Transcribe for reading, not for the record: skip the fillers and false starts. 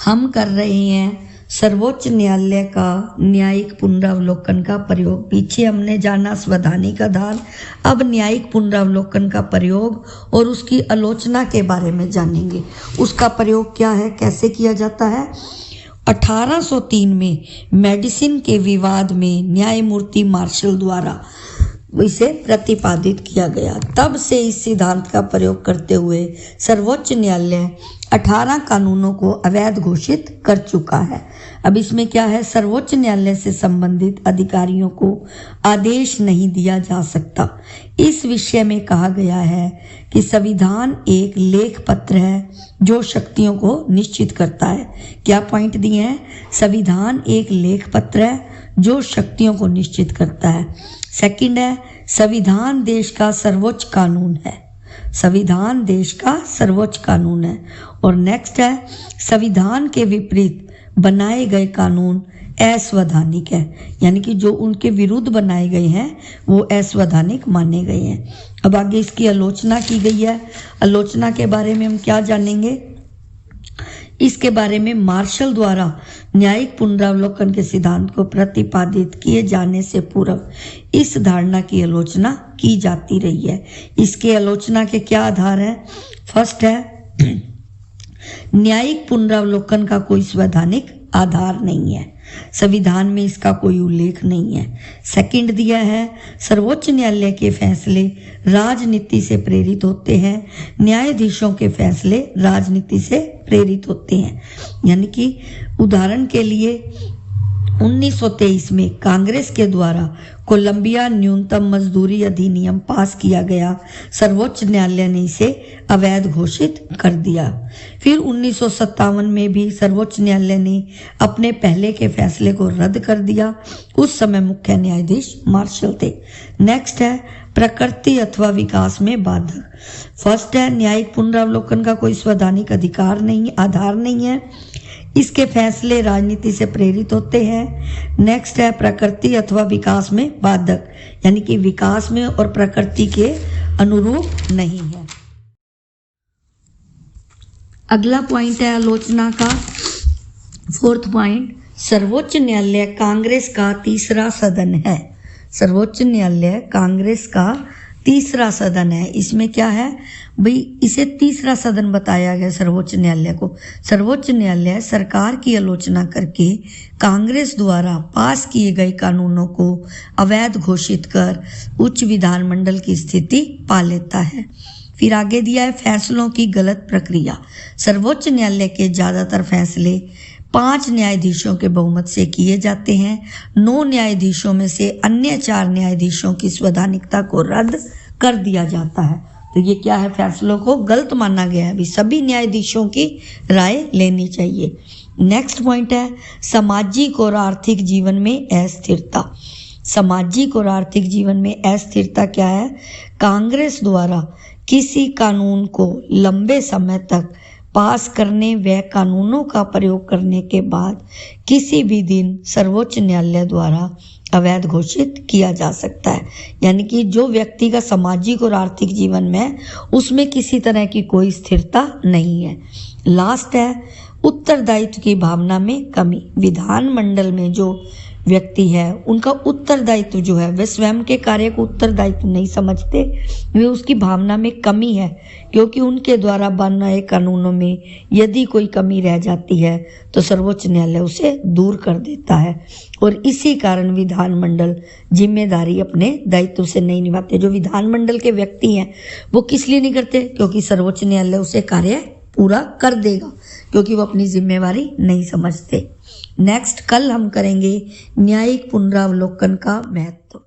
हम कर रहे हैं सर्वोच्च न्यायालय का न्यायिक पुनरावलोकन का प्रयोग। पीछे हमने जाना संवैधानिक आधार, अब न्यायिक पुनरावलोकन का प्रयोग और उसकी आलोचना के बारे में जानेंगे। उसका प्रयोग क्या है, कैसे किया जाता है। 1803 में मेडिसिन के विवाद में न्यायमूर्ति मार्शल द्वारा इसे प्रतिपादित किया गया। तब से इस सिद्धांत का प्रयोग करते हुए सर्वोच्च न्यायालय 18 कानूनों को अवैध घोषित कर चुका है। अब इसमें क्या है, सर्वोच्च न्यायालय से संबंधित अधिकारियों को आदेश नहीं दिया जा सकता। इस विषय में कहा गया है कि संविधान एक लेख पत्र है जो शक्तियों को निश्चित करता है। क्या पॉइंट दिए हैं, संविधान एक लेख पत्र है जो शक्तियों को निश्चित करता है। सेकंड है, संविधान देश का सर्वोच्च कानून है। संविधान देश का सर्वोच्च कानून है। और नेक्स्ट है, संविधान के विपरीत बनाए गए कानून असंवैधानिक है, यानी कि जो उनके विरुद्ध बनाए गए हैं वो असंवैधानिक माने गए हैं। अब आगे इसकी आलोचना की गई है। आलोचना के बारे में हम क्या जानेंगे, इसके बारे में मार्शल द्वारा न्यायिक पुनरावलोकन के सिद्धांत को प्रतिपादित किए जाने से पूर्व इस धारणा की आलोचना की जाती रही है। इसके आलोचना के क्या आधार है। फर्स्ट है, न्यायिक पुनरावलोकन का कोई संवैधानिक आधार नहीं है, संविधान में इसका कोई उल्लेख नहीं है। सेकंड दिया है, सर्वोच्च न्यायालय के फैसले राजनीति से प्रेरित होते हैं, न्यायाधीशों के फैसले राजनीति से प्रेरित होते हैं। यानी कि उदाहरण के लिए 1923 में कांग्रेस के द्वारा कोलंबिया न्यूनतम मजदूरी अधिनियम पास किया गया, सर्वोच्च न्यायालय ने इसे अवैध घोषित कर दिया। फिर 1957 में भी सर्वोच्च न्यायालय ने अपने पहले के फैसले को रद्द कर दिया। उस समय मुख्य न्यायाधीश मार्शल थे। नेक्स्ट है, प्रकृति अथवा विकास में बाधक। फर्स्ट है, न्यायिक पुनरावलोकन का कोई संवैधानिक अधिकार नहीं, आधार नहीं है, इसके फैसले राजनीति से प्रेरित होते हैं। नेक्स्ट है, प्रकृति अथवा विकास में बाधक, यानी कि विकास में और प्रकृति के अनुरूप नहीं है। अगला पॉइंट है आलोचना का, फोर्थ पॉइंट, सर्वोच्च न्यायालय कांग्रेस का तीसरा सदन है। सर्वोच्च न्यायालय कांग्रेस का तीसरा सदन है। इसमें क्या है भाई, इसे तीसरा सदन बताया गया सर्वोच्च न्यायालय को। सर्वोच्च न्यायालय सरकार की आलोचना करके कांग्रेस द्वारा पास किए गए कानूनों को अवैध घोषित कर उच्च विधानमंडल की स्थिति पा लेता है। फिर आगे दिया है, फैसलों की गलत प्रक्रिया। सर्वोच्च न्यायालय के ज्यादातर फैसले 5 न्यायाधीशों के बहुमत से किए जाते हैं। 9 न्यायाधीशों में से अन्य 4 न्यायाधीशों की संवैधानिकता को रद्द कर दिया जाता है। तो ये क्या है, फैसलों को गलत माना गया है। भी सभी न्यायाधीशों की राय लेनी चाहिए। नेक्स्ट पॉइंट है, सामाजिक और आर्थिक जीवन में अस्थिरता। सामाजिक और आर्थिक जीवन में अस्थिरता क्या है, कांग्रेस द्वारा किसी कानून को लंबे समय तक पास करने व कानूनों का प्रयोग करने के बाद किसी भी दिन सर्वोच्च न्यायालय द्वारा अवैध घोषित किया जा सकता है। यानी कि जो व्यक्ति का सामाजिक और आर्थिक जीवन में उसमें किसी तरह की कोई स्थिरता नहीं है। लास्ट है, उत्तरदायित्व की भावना में कमी। विधानमंडल में जो व्यक्ति है उनका उत्तरदायित्व जो है, वे स्वयं के कार्य को उत्तरदायित्व नहीं समझते, वे उसकी भावना में कमी है, क्योंकि उनके द्वारा बनाए कानूनों में यदि कोई कमी रह जाती है तो सर्वोच्च न्यायालय उसे दूर कर देता है। और इसी कारण विधानमंडल जिम्मेदारी अपने दायित्व से नहीं निभाते। जो विधानमंडल के व्यक्ति हैं वो किस लिए नहीं करते, क्योंकि सर्वोच्च न्यायालय उसे कार्य पूरा कर देगा, क्योंकि वो अपनी जिम्मेवारी नहीं समझते। नेक्स्ट कल हम करेंगे न्यायिक पुनरावलोकन का महत्व।